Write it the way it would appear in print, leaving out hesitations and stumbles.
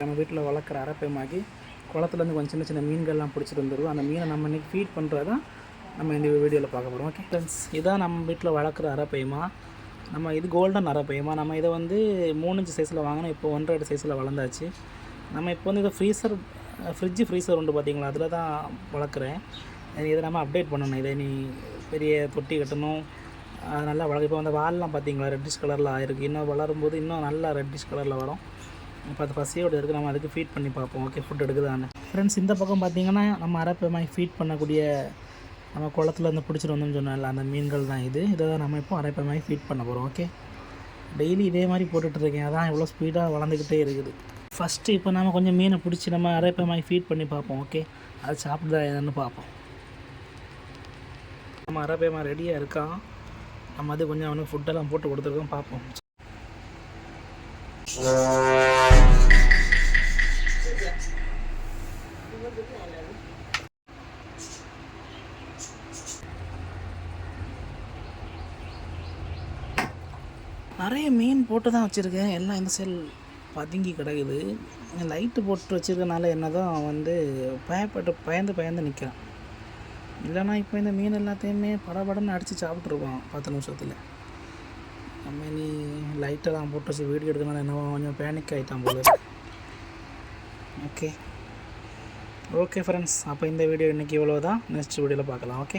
நம்ம வீட்டில் வளர்க்குற அரப்பைமாகி குளத்துலேருந்து கொஞ்சம் சின்ன சின்ன மீன்கள்லாம் பிடிச்சிட்டு வந்துடுவோம். அந்த மீனை நம்ம இன்றைக்கி ஃபீட் பண்ணுறது தான் நம்ம இந்த வீடியோவில் பார்க்க போகிறோம். ஓகே ஃப்ரெண்ட்ஸ், இதான் நம்ம வீட்டில் வளர்க்குற அரப்பைமா. நம்ம இது கோல்டன் அரப்பைமா. நம்ம இதை வந்து 3 இன்ச் சைஸில் வாங்கினோம். இப்போ 1.5 அடி சைஸில் வளர்ந்தாச்சு. நம்ம இப்போ வந்து இதை ஃப்ரீசர் உண்டு பார்த்தீங்களா, அதில் தான் வளர்க்குறேன். இதை நம்ம அப்டேட் பண்ணணும். இதை நீ பெரிய தொட்டி கட்டணும், அது நல்லா வளர்க்கு. இப்போ அந்த வால்லாம் பார்த்தீங்களா ரெட்டிஷ் கலரில் ஆகிருக்கு. இன்னும் வளரும்போது இன்னும் நல்லா ரெட்டிஷ் கலரில் வரும். இப்போ அது பசியோடு இருக்குது. நம்ம அதுக்கு ஃபீட் பண்ணி பார்ப்போம். Okay, food எடுக்குதான்னு. ஃப்ரெண்ட்ஸ், இந்த பக்கம் பார்த்தீங்கன்னா நம்ம அரப்பைமாய் ஃபீட் பண்ணக்கூடிய நம்ம குளத்துலேருந்து பிடிச்சிட்டு வந்தோம்னு சொன்னால அந்த மீன்கள் தான் இது. இதை தான் நம்ம இப்போ அரப்பைமாய் ஃபீட் பண்ண போகிறோம். ஓகே, டெய்லி இதே மாதிரி போட்டுட்ருக்கேன். அதான் இவ்வளோ ஸ்பீடாக வளர்ந்துக்கிட்டே இருக்குது. ஃபஸ்ட்டு இப்போ நம்ம கொஞ்சம் மீனை பிடிச்சி நம்ம அரப்பைமாய் ஃபீட் பண்ணி பார்ப்போம். ஓகே, அது சாப்பிடுதா என்னன்னு பார்ப்போம். நம்ம அரப்பைமா ரெடியாக இருக்கான். நம்ம அது கொஞ்சம் அவனுக்கு ஃபுட்டெல்லாம் போட்டு கொடுத்துருக்கோம், பார்ப்போம். நிறைய மீன் போட்டு தான் வச்சுருக்கேன். எல்லாம் இந்த சைடு பதுங்கி கிடக்குது. லைட்டு போட்டு வச்சுருக்கனால என்ன தான் வந்து பயந்து நிற்கிறான். இல்லைனா இப்போ இந்த மீன் எல்லாத்தையுமே படபடன்னு அடித்து சாப்பிட்ருக்கோம் 10 நிமிஷத்தில். நம்ம நீ லைட்டெல்லாம் போட்டு வச்சு வீடியோ எடுக்கனால என்ன கொஞ்சம் பேனிக் ஆகிட்டான் போல. ஓகே ஃப்ரெண்ட்ஸ், அப்போ இந்த வீடியோ இன்றைக்கி இவ்வளோ தான். நெக்ஸ்ட் வீடியோவில் பார்க்கலாம். ஓகே.